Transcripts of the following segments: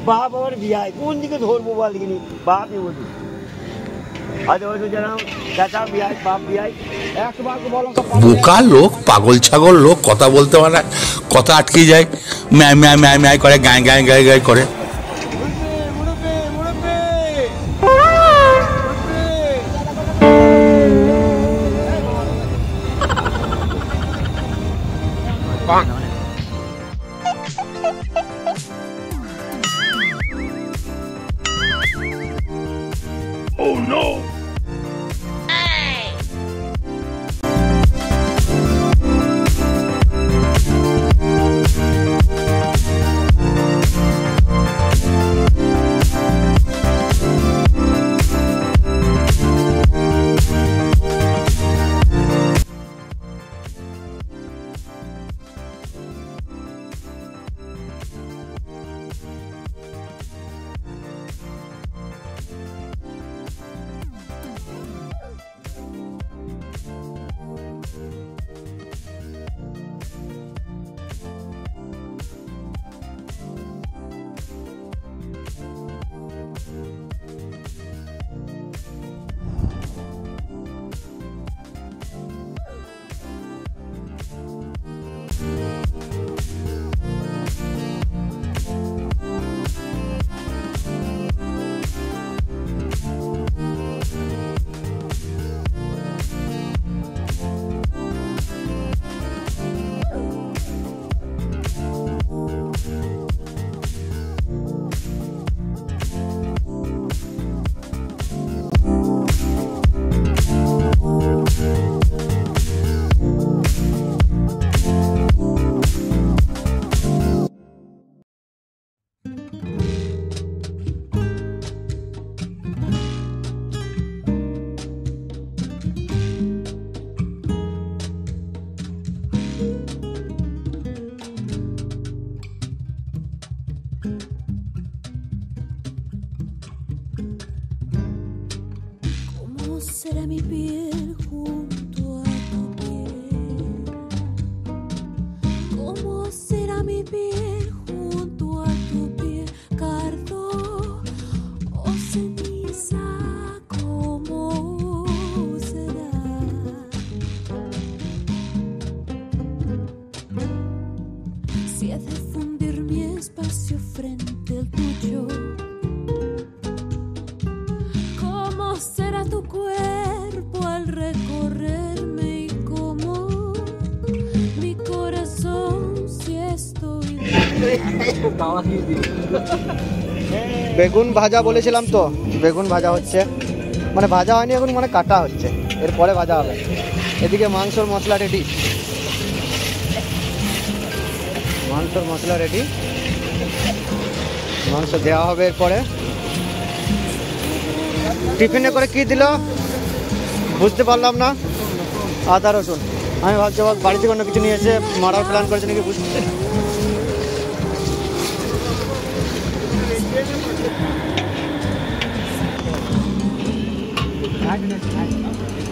বাপ আমার বিয়ায় কোন দিকে ধরবো বল কিনি বাপই বলি বোকা লোক পাগল ছাগল লোক কথা বলতে পারে কথা আটকে যায় ম্যায় ম্যায় ম্যায় ম্যায় করে গায়ে গায়ে গায়ে গায়ে করে Oh no! Será mi piel junto a tu piel. ¿Cómo será mi piel junto a tu piel? Cardo o ceniza, ¿cómo será? Si ha de fundir mi espacio frente al tuyo. ¿Cómo será tu cuerpo al recorrerme y cómo mi corazón si estoy বেগুন ভাজা বলেছিলাম তো বেগুন ভাজা হচ্ছে মানে ভাজা হয়নি এখন মানে কাটা হচ্ছে এরপরে ভাজা হবে এদিকে মাংসর মশলা রেডি মাংস দেওয়া হবে এরপরে টিফিনে করে কি দিল বুঝতে পারলাম না আদা রসুন আমি ভাবছি বাড়ি থেকে অন্য কিছু নিয়ে এসে মারার প্ল্যান করেছে নাকি বুঝতে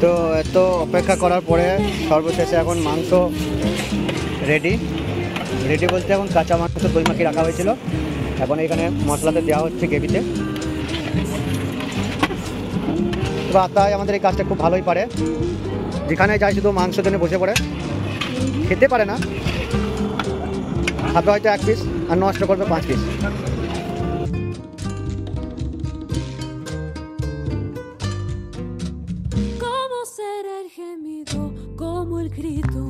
তো এত অপেক্ষা করার পরে সর্বশেষে এখন মাংস রেডি বলতে এখন কাঁচা মাংস দই মাখিয়ে রাখা হয়েছিল এখন এখানে মশলাতে দেওয়া হচ্ছে গ্রেভিতে আতায় আমাদের এই কাজটা খুব ভালোই পারে যেখানে যায় শুধু মাংস জন্য বসে পড়ে খেতে পারে না খাবে হয়তো 1 পিস আর নষ্ট করবে 5 piece ¿Cómo será el gemido? Como el grito.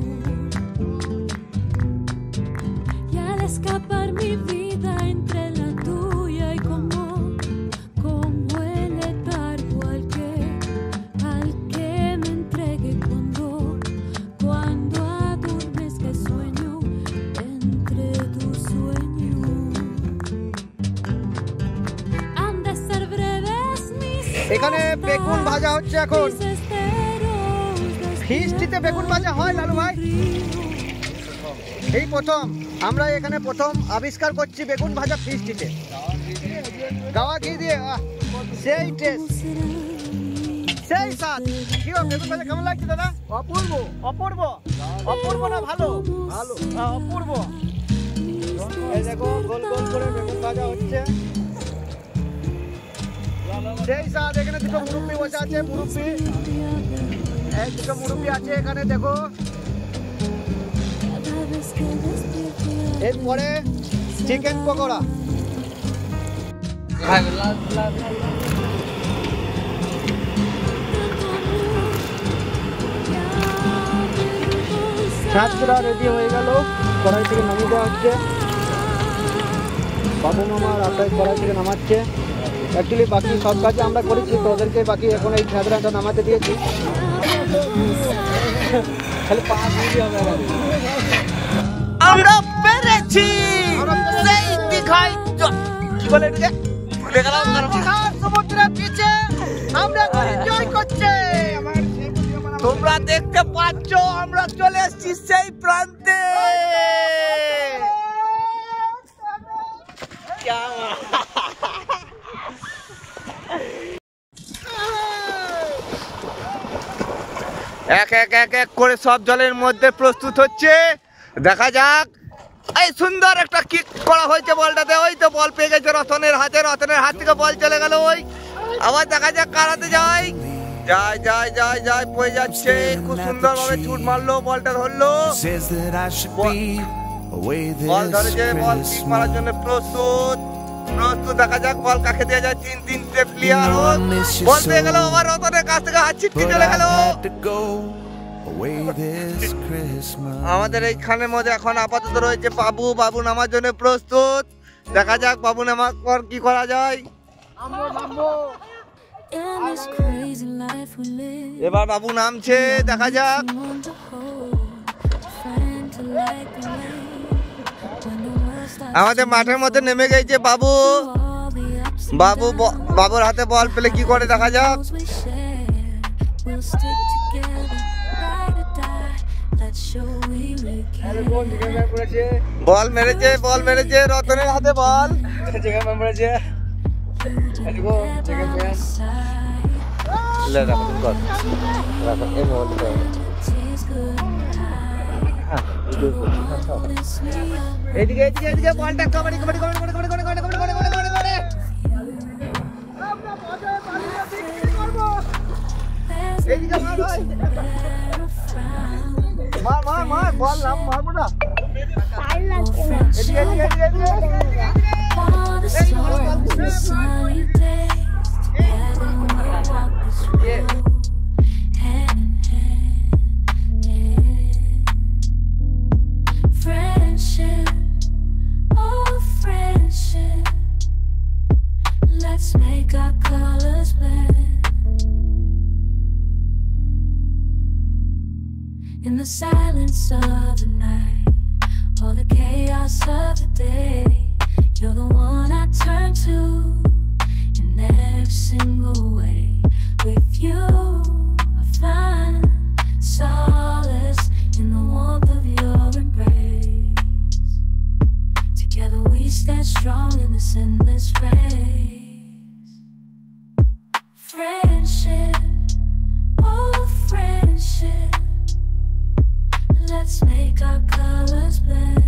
Y al escapar mi vida entre la tuya y como el letargo al que me entregue cuando adormezca el sueño entre tus sueños. Han de ser breves mis এখানে বেগুন ভাজা হচ্ছে এখন ফিস্টিতে বেগুন ভাজা হয় লালু ভাই এই প্রথম আমরা এখানে প্রথম আবিষ্কার করছি বেগুন ভাজা ফিস্টিতে গাওয়া ঘি দিয়ে সেই টেস্ট সেই স্বাদ কি বেগুন ভাজা কেমন লাগছে দাদা অপূর্ব না ভালো অপূর্ব এই দেখো গোল গোল করে বেগুন ভাজা হচ্ছে। সেই সাথে এখানে দুটো মুরব্বি বসে আছে, মুরব্বি এই দুটো মুরব্বি আছে এখানে দেখো। এরপরে চিকেন পকোড়া। ছাত্ররা রেডি হয়ে গেল, কড়াই থেকে নামিয়ে দেওয়া হচ্ছে। বাবু মামা রাস্তায় কড়াই থেকে নামাচ্ছে। অ্যাকচুয়ালি বাকি সব কাজে আমরা করেছি, তো ওদেরকে বাকি এখন এই ছাত্রাটা নামাতে দিয়েছি। খালি পা দিয়ে হবে। আমরা পেরেছি, সেই দিঘায় কি বলে এটাকে ভুলে গেলাম। সমুদ্রের নিচে আমরা এনজয় করছি। তোমরা দেখতে পাচ্ছ আমরা চলে এসেছি সেই প্রান্তে। এক এক এক এক করে সব জলের মধ্যে প্রস্তুত হচ্ছে। দেখা যাক। এই সুন্দর একটা কিক করা হয়েছে বলটাতে। ওই তো বল পেয়ে গেছে রতনের হাতে, রতনের হাত থেকে বল চলে গেল। ওই আবার দেখা যাক কারাতে যায়, যায় যায় যায় যায় পড়ে যাচ্ছে। খুব সুন্দর ভাবে ছুট মারলো, বলটা ধরলো, বল ধরেছে, বল কিক মারার জন্য প্রস্তুত প্রস্তুত। দেখা যাক বল কাকে দেওয়া যায়। তিনটে প্লেয়ার বল পেয়ে গেল। আবার রতনের কাছ থেকে হাত ছিটকে চলে গেল। আমাদের এইখানের মধ্যে এখন আপাতত রয়েছে বাবু। বাবু নামার জন্য প্রস্তুত। দেখা যাক বাবু নামার পর কি করা যায়। এবার বাবু নামছে, দেখা যাক। আমাদের মাঠের মধ্যে নেমে গেছে বাবু। বাবু বাবুর হাতে বল পেলে কি করে দেখা যাক। বল মেরেছে, বল মেরেছে, রতনের হাতে বল মেরেছে। এদিকে এদিকে এদিকে বলটা কবাডি কবাডি কবাডি কবাডি কবাডি কবাডি কবাডি কবাডি কবাডি কবাডি কবাডি। এদিকে মার ভাই, মার মার মার, বল নাম মারবো না। এদিকে এদিকে এদিকে এদিকে Friendship, oh friendship, let's make our colors blend. In the silence of the night, all the chaos of the day, you're the one I turn to in every single way. With you, I find solace in the warmth of your embrace. Together we stand strong in this endless race. Friendship, oh friendship, let's make our colors blend.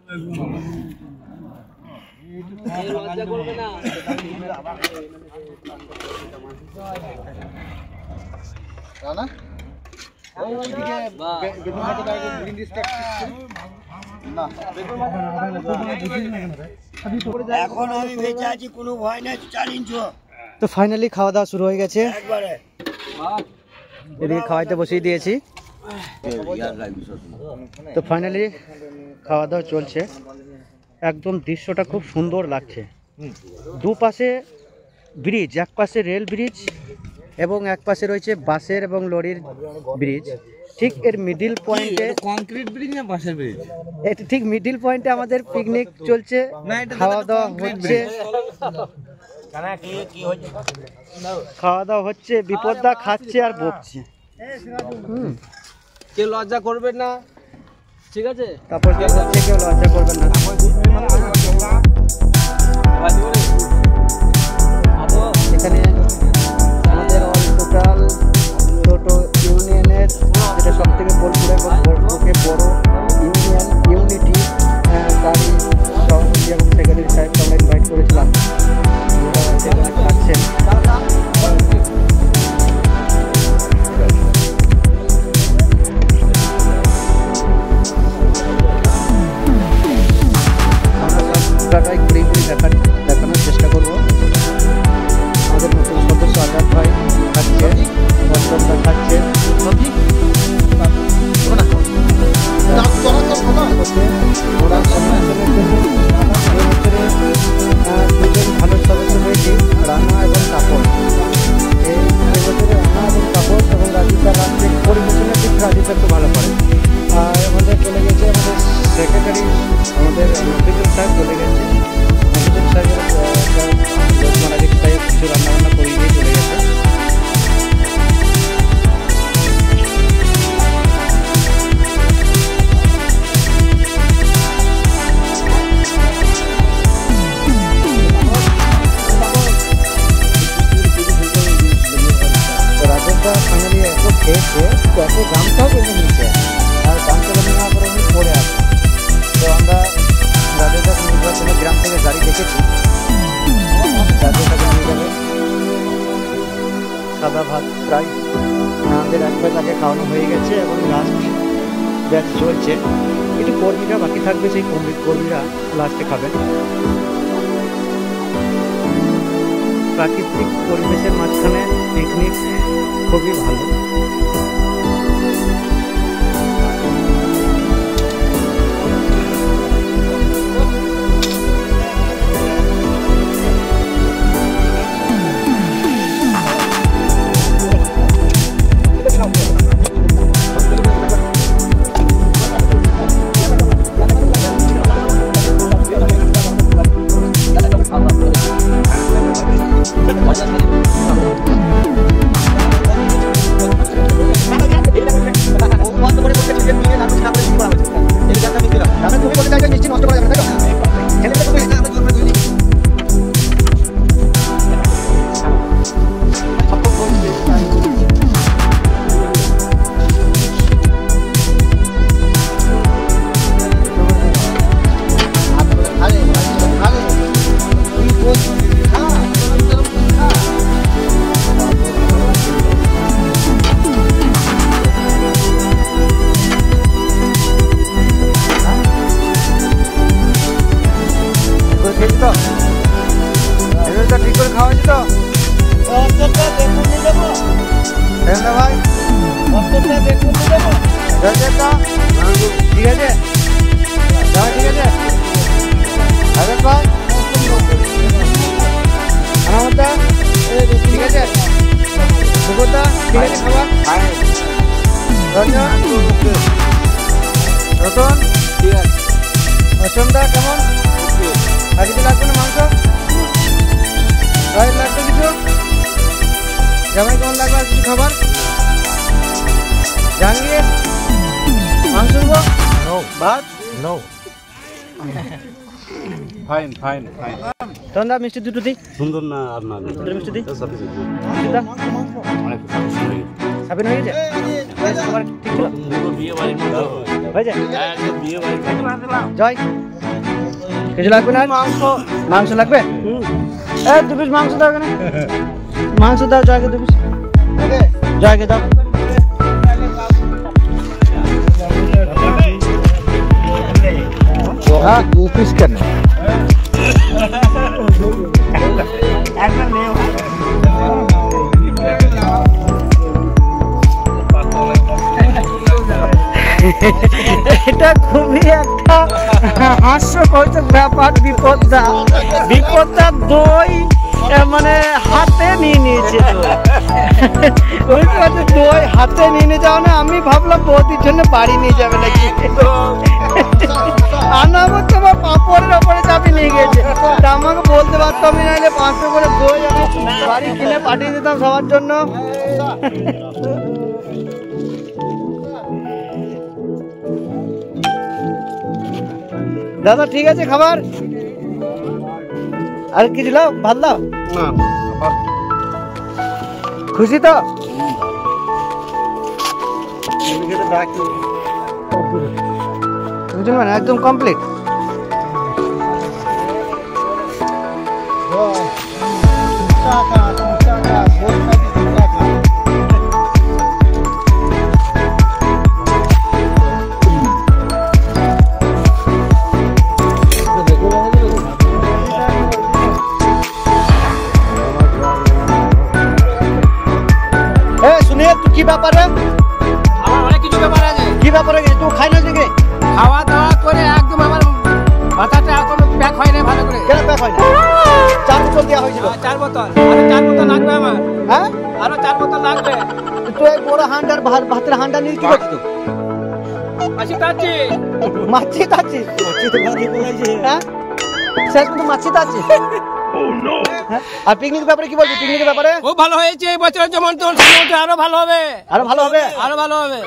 এখন আমি বেঁচে আছি, কোনো ভয় নাই, চালিয়েছ তো finally খাওয়া দাওয়া শুরু হয়ে গেছে। একবারে। এদিকে খাওয়াইতে বসিয়ে দিয়েছি। তো ফাইনালি খাওয়া দাওয়া চলছে। একদম দৃশ্যটা খুব সুন্দর লাগছে। দুপাশে ব্রিজ, এক পাশে রেল ব্রিজ এবং এক পাশে রয়েছে বাসের এবং লরির ব্রিজ। ঠিক এর মিডিল পয়েন্টে কংক্রিট ব্রিজ না বাঁশের ব্রিজ? ঠিক মিডিল পয়েন্টে আমাদের পিকনিক চলছে, খাওয়া দাওয়া হচ্ছে। খাওয়া দাওয়া হচ্ছে, বিপদদা খাচ্ছে আর বকছে। কেউ লজ্জা করবেন না, ঠিক আছে? তারপর কেউ হচ্ছে, কেউ লজ্জা করবেন না। এখানে আমাদের অল টোটাল টোটো ইউনিয়নের যেটা সব থেকে বোলপুরে এবং বোলপুরকে বড় ইউনিয়ন ইউনিটি গাড়ি সভাপতি এবং সেক্রেটারি সাহেবকে আমরা ইনভাইট করেছিলাম। খাচ্ছেন। দেখানোর চেষ্টা করবো। আমাদের নতুন সদস্য আজাদ ভাই খাচ্ছে, বর্তমানটা খাচ্ছে। দুজন ভালো সদস্য হয়েছি, রানা এবং কাপড়। এই বছরে রানা এবং কাপড় এবং রাজিতা রাজ্যের পরিবেশনের দিক রাজিতা একটু ভালো করে। আর আমাদের চলে গেছে আমাদের সেক্রেটারি, আমাদের নফিজুল সাহেব চলে গেছে। নফিজুল সাহেবের লোকমানাজিক সাহেব কিছু রান্নাবান্না করিয়ে দিয়ে চলে গেছে। রাজেশটা ফাইনালি এত খেয়েছে, তো এত দামটাও বেঁধে নিয়েছে, আর দামটা বেঁধে নেওয়ার পরে উনি পড়ে আছে। তো আমরা রাজেশটাকে নির্বাচনের জন্য গ্রাম থেকে গাড়ি দেখেছি, রাজেশটাকে নিয়ে যাবে। সাদা ভাত প্রায় আমাদের এক প্লেট আগে খাওয়ানো হয়ে গেছে এবং লাস্ট ব্যাচ চলছে। একটু কর্মীরা বাকি থাকবে, সেই কর্মীরা লাস্টে খাবেন। প্রাকৃতিক পরিবেশের মাঝখানে পিকনিক খুবই ভালো। রতন ঠিক আছে, অষ্টমটা কেমন? আর কিছু লাগবে না? মাংস লাগবে কিছু? জামাই কেমন লাগবে? আর কিছু খাবার? জাহাঙ্গীর মাংস দেবো? ভাত? Fine fine fine. তন্দা মিষ্টি দুটো দিই। সুন্দর না আর না মিষ্টি দিই। সাবিন হয়ে গেছে? ঠিক ছিল? বিয়ে বাড়ির মতো হয়ে যায়? বিয়ে বাড়ি জয় কিছু লাগবে না? মাংস লাগবে? দু পিস মাংস দাও এখানে, মাংস দাও জয়কে, 2 পিস জয়কে দাও। হ্যাঁ 2 পিস কেন? এটা খুবই একটা হাস্যকর ব্যাপার। বিপদটা দই মানে হাতে নিয়ে নিয়েছে, দই হাতে নিয়ে নিয়ে যাও না। আমি ভাবলাম বৌদির জন্য বাড়ি নিয়ে যাবে নাকি, আনামত তোমার পাপড়ের ওপরে চাপি নিয়ে গেছে। তা আমাকে বলতে পারতাম, আমি নাহলে 500 করে দই আমি বাড়ি কিনে পাঠিয়ে দিতাম সবার জন্য। দাদা ঠিক আছে খাবার, আর কিছু লাও, ভাত লাও। খুশি তো? একদম কমপ্লিট। কি ব্যাপারে? আমার অনেক কিছু ব্যাপার আছে। কি ব্যাপারে? তুই খাই না নাকি? খাওয়া দাওয়া করে একদম আমার মাথাটা এখন প্যাক হয় না ভালো করে। কেন প্যাক হয় না? 4 বোতল দেওয়া হয়েছিল। 4 বোতল, আরো 4 বোতল লাগবে আমার। হ্যাঁ আরো 4 বোতল লাগবে। তুই এই বড় হান্ডার ভাতের হান্ডার নিয়ে কি করছিস? মাছি তাচ্ছি। মাছি তাচ্ছি? হ্যাঁ শেষ কিন্তু মাছি তাচ্ছি। আর পিকনিক ব্যাপারে কি বলবি? পিকনিকের ব্যাপারে খুব ভালো হয়েছে এই বছর, যেমন তোর আরো ভালো হবে। আরো ভালো হবে? আরো ভালো হবে,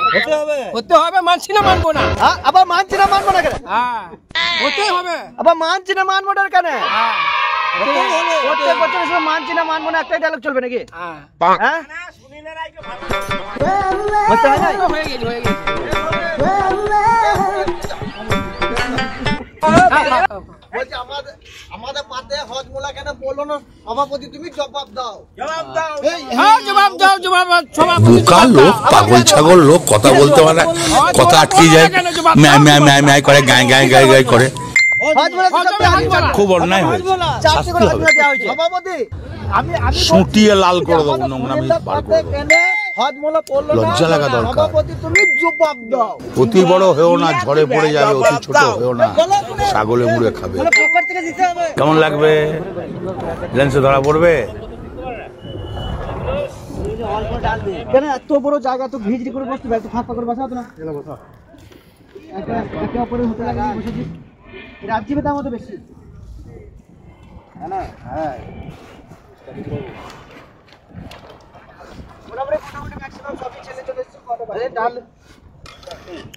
হতে হবে। মানছি না মানবো না। আবার মানছি না মানবো না কেন? হ্যাঁ হতে হবে। আবার মানছি না মানবো না কেন? হ্যাঁ প্রত্যেক বছর শুধু মানছি না মানবো না একটাই ডায়লগ চলবে নাকি? হ্যাঁ হতে হয় না? হয়ে গেছে, হয়ে গেছে। আমাদের পাতে হজমোলা কেন বললো না সভাপতি? তুমি জবাব দাও। জবাব দাও, জবাব। বোকা লোক, পাগল ছাগল লোক, কথা বলতে পারে, কথা আটকে যায়, ম্যায় ম্যায় ম্যায় ম্যায় করে, গায়ে গায়ে গায়ে গায়ে করে। খুব অন্যায় হয়েছে, শাস্তি হবে। সভাপতি আমি সুটিয়ে লাল করে দেবো, নোংরামি বার করে দেবো। লজ্জা লাগা দরকার। সভাপতি তুমি জবাব দাও। অতি বড় হয়েও না, ঝড়ে পড়ে যাবে, অতি ছোট হয়েও না, ছাগলে মুড়ে খাবে। পকেট থেকে দিতে হবে। কেমন লাগবে? লেন্সে ধরা পড়বে? কেন এত বড় জায়গা তো ভিজড়ি করে বসতে, একটু ফাঁকা করে বসা হতো না? একে অপরের হতে লাগে বসেছি। রাজ্যে দাম হতো বেশি। হ্যাঁ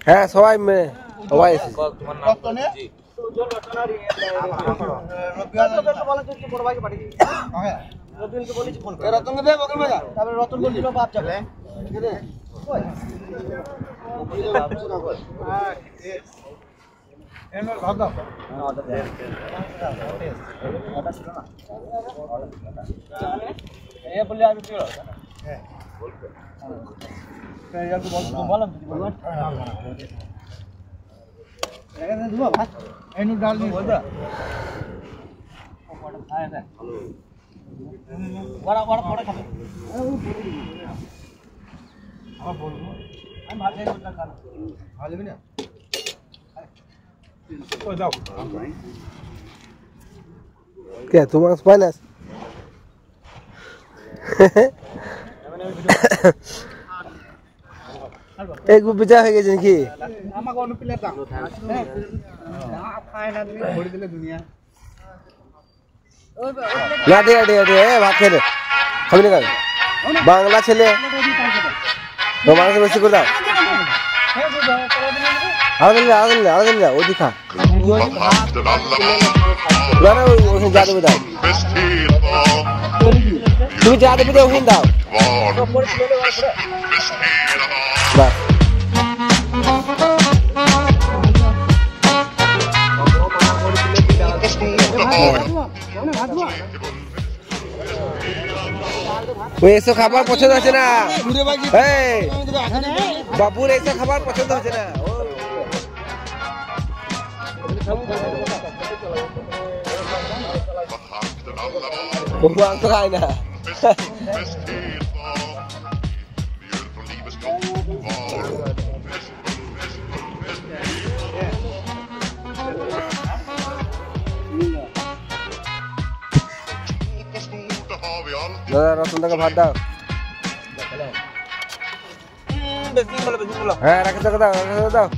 হ্যাঁ সবাই সবাই রতন বলছিল বাপ যাবে। क्या तुम फाइनेंस एक बेचा है कि जिनकी ना दे दे दे भात खेले हम नहीं कर बांग्ला छेले तो मांग से बेसी कर दाও आगे वो दिखा ना वो जादू बताओ तुम जादू बताओ हिंद दाও बस ওই এসব খাবার পছন্দ হচ্ছে না, বাবুর এইসব খাবার পছন্দ হচ্ছে না। মাংস খায় না। দাদা রসুনটাকে ভাত দাও। হ্যাঁ রাখে দাও, দাও দাও।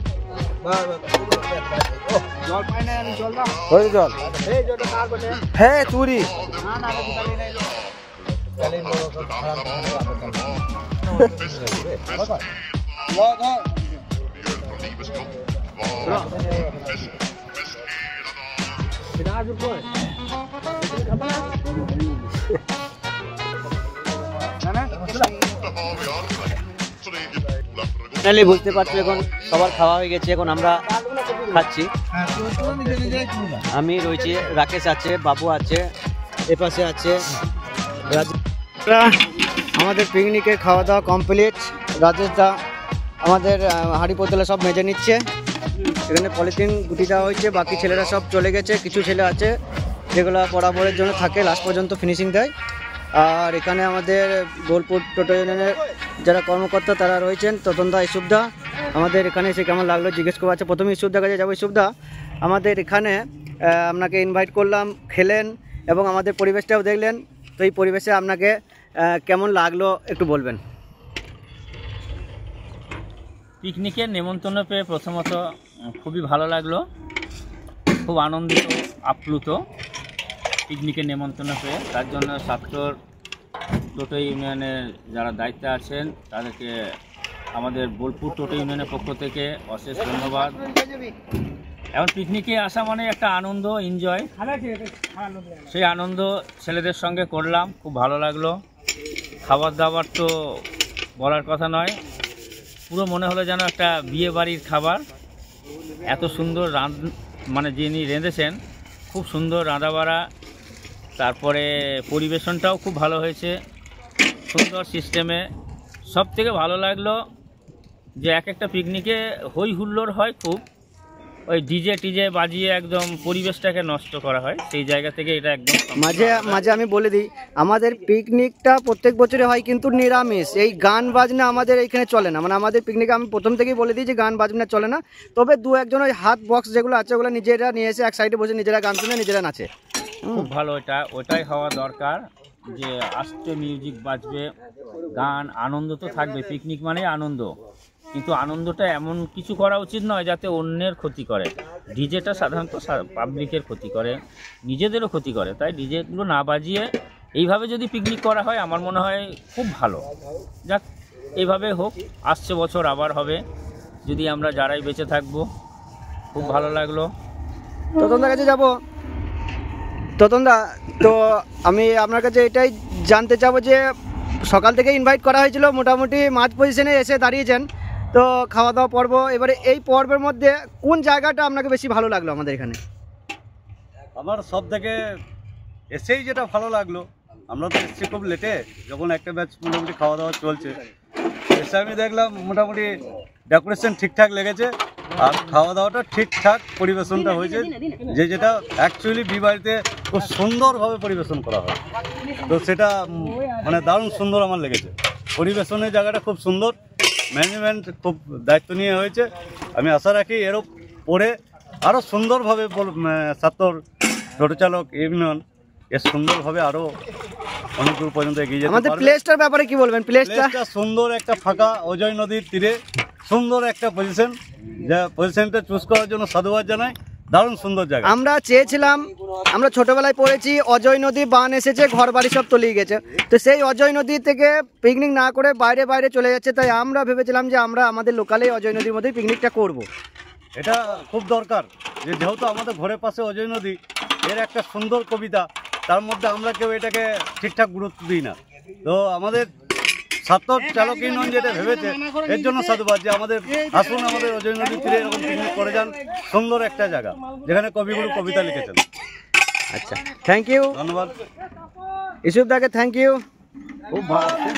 জল হ্যাঁ চুরি বুঝতে পারছো এখন সবার খাওয়া হয়ে গেছে, এখন আমরা খাচ্ছি। আমি রয়েছি, রাকেশ আছে, বাবু আছে, এপাশে আছে আমাদের পিকনিকের খাওয়া দাওয়া কমপ্লিট। রাজেশ দা আমাদের হাঁড়ি পোতলে সব মেজে নিচ্ছে। এখানে পলিথিন গুটি দেওয়া হয়েছে, বাকি ছেলেরা সব চলে গেছে। কিছু ছেলে আছে যেগুলো বরাবরের জন্য থাকে, লাস্ট পর্যন্ত ফিনিশিং দেয়। আর এখানে আমাদের বোলপুর টোটো ইউনিয়নের যারা কর্মকর্তা তারা রয়েছেন, ততনদা, ইসুফদা। আমাদের এখানে এসে কেমন লাগলো জিজ্ঞেস করা আছে। প্রথমে ইসুফদার কাছে যাবো। ইসুফদা, আমাদের এখানে আপনাকে ইনভাইট করলাম, খেলেন এবং আমাদের পরিবেশটাও দেখলেন, তো এই পরিবেশে আপনাকে কেমন লাগলো একটু বলবেন। পিকনিকের নেমন্তন্ন পেয়ে প্রথমত খুবই ভালো লাগলো, খুব আনন্দিত আপ্লুত পিকনিকের নেমন্তন্ন পেয়ে। তার জন্য সাতকর টোটো ইউনিয়নের যারা দায়িত্বে আছেন তাদেরকে আমাদের বোলপুর টোটো ইউনিয়নের পক্ষ থেকে অশেষ ধন্যবাদ। এখন পিকনিকে আসা মানে একটা আনন্দ, এনজয়, সেই আনন্দ ছেলেদের সঙ্গে করলাম, খুব ভালো লাগলো। খাবার দাবার তো বলার কথা নয়, পুরো মনে হলো যেন একটা বিয়ে বাড়ির খাবার। এত সুন্দর মানে যিনি রেঁধেছেন, খুব সুন্দর রাঁধাবাড়া, তারপরে পরিবেশনটাও খুব ভালো হয়েছে, সুন্দর সিস্টেমে। সব থেকে ভালো লাগলো যে এক একটা পিকনিকে হই হুল্লোড় হয় খুব, ওই ডিজে টিজে বাজিয়ে একদম পরিবেশটাকে নষ্ট করা হয়, সেই জায়গা থেকে এটা একদম মাঝে মাঝে আমি বলে দিই, আমাদের পিকনিকটা প্রত্যেক বছরে হয় কিন্তু নিরামিষ। এই গান বাজনা আমাদের এইখানে চলে না, মানে আমাদের পিকনিকে আমি প্রথম থেকেই বলে দিই যে গান বাজনা চলে না। তবে দু একজন ওই হাত বক্স যেগুলো আছে ওগুলো নিজেরা নিয়ে এসে এক সাইডে বসে নিজেরা গান শুনে নিজেরা নাচে, খুব ভালো। ওটাই হওয়া দরকার, যে আস্তে মিউজিক বাজবে, গান, আনন্দ তো থাকবে। পিকনিক মানে আনন্দ, কিন্তু আনন্দটা এমন কিছু করা উচিত নয় যাতে অন্যের ক্ষতি করে। ডিজেটা সাধারণত পাবলিকের ক্ষতি করে, নিজেদেরও ক্ষতি করে, তাই ডিজেগুলো না বাজিয়ে এইভাবে যদি পিকনিক করা হয় আমার মনে হয় খুব ভালো। যাক, এইভাবে হোক, আসছে বছর আবার হবে যদি আমরা যারাই বেঁচে থাকবো। খুব ভালো লাগলো। ততনদার কাছে যাবো। ততনদা, তো আমি আপনার কাছে এটাই জানতে চাবো যে সকাল থেকে ইনভাইট করা হয়েছিল, মোটামুটি মাঝ পজিশনে এসে দাঁড়িয়েছেন, তো খাওয়া দাওয়া পর্ব, এবারে এই পর্বের মধ্যে কোন জায়গাটা আপনাকে বেশি ভালো লাগলো আমাদের এখানে? আমার সব থেকে এসেই যেটা ভালো লাগলো, আমরা তো এসেছি খুব লেটে, যখন একটা ব্যাচ মোটামুটি খাওয়া দাওয়া চলছে, এসে আমি দেখলাম মোটামুটি ডেকোরেশন ঠিকঠাক লেগেছে, আর খাওয়া দাওয়াটা ঠিকঠাক পরিবেশনটা হয়েছে, যেটা অ্যাকচুয়ালি বিবাহিতে খুব সুন্দরভাবে পরিবেশন করা হয়। তো সেটা মানে দারুণ সুন্দর আমার লেগেছে। পরিবেশনের জায়গাটা খুব সুন্দর, ম্যানেজমেন্ট খুব দায়িত্ব নিয়ে হয়েছে। আমি আশা রাখি এরও পরে আরও সুন্দরভাবে সাতর টোটো চালক ইউনিয়ন এর সুন্দরভাবে আরও অনেক দূর পর্যন্ত এগিয়ে যেতে পারবে। আমাদের প্লেসটার ব্যাপারে কি বলবেন? প্লেসটা সুন্দর, একটা ফাঁকা অজয় নদীর তীরে সুন্দর একটা পজিশন, যা পজিশনটা চুজ করার জন্য সাধুবাদ জানাই। দারুণ সুন্দর জায়গা। আমরা চেয়েছিলাম, আমরা ছোটবেলায় পড়েছি অজয় নদী বান এসেছে, ঘর বাড়ি সব তলিয়ে গেছে, তো সেই অজয় নদী থেকে পিকনিক না করে বাইরে বাইরে চলে যাচ্ছে, তাই আমরা ভেবেছিলাম যে আমরা আমাদের লোকালে অজয় নদীর মধ্যে পিকনিকটা করব। এটা খুব দরকার, যে যেহেতু আমাদের ঘরের পাশে অজয় নদী, এর একটা সুন্দর কবিতা, তার মধ্যে আমরা কেউ এটাকে ঠিকঠাক গুরুত্ব দিই না। তো আমাদের সাতর চালক ইউনিয়ন যেটা ভেবেছে, এর জন্য সাধুবাদ, যে আমাদের আসুন আমাদের অজয় নদীর তীরে এরকম পিকনিক করে যান। সুন্দর একটা জায়গা যেখানে কবিগুরু কবিতা লিখেছেন। আচ্ছা, থ্যাংক ইউ, ধন্যবাদ। ইসুফ দাকে থ্যাংক ইউ। খুব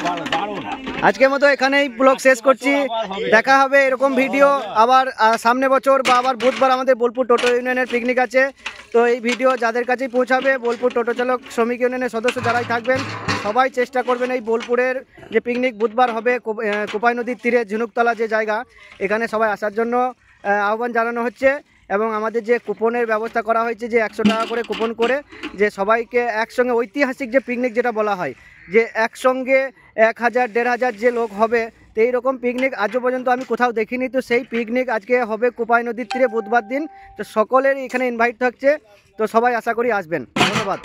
ভালো দারুণ। আজকের মতো এখানেই ব্লগ শেষ করছি। দেখা হবে এরকম ভিডিও আবার সামনে বছর বা আবার বুধবার আমাদের বোলপুর টোটো ইউনিয়নের পিকনিক আছে। তো এই ভিডিও যাদের কাছেই পৌঁছাবে, বোলপুর টোটো চালক শ্রমিক ইউনিয়নের সদস্য যারাই থাকবেন সবাই চেষ্টা করবেন এই বোলপুরের যে পিকনিক বুধবার হবে কোপাই নদীর তীরে ঝিনুকতলা যে জায়গা, এখানে সবাই আসার জন্য আহ্বান জানানো হচ্ছে। এবং আমাদের যে কুপনের ব্যবস্থা করা হয়েছে, যে 100 টাকা করে কুপন করে যে সবাইকে একসঙ্গে ঐতিহাসিক যে পিকনিক যেটা বলা হয়, যে একসঙ্গে 1000 1500 যে লোক হবে, তো এইরকম পিকনিক আজও পর্যন্ত আমি কোথাও দেখিনি। তো সেই পিকনিক আজকে হবে কোপাই নদীর তীরে বুধবার দিন। তো সকলের এখানে ইনভাইট থাকছে, তো সবাই আশা করি আসবেন। ধন্যবাদ।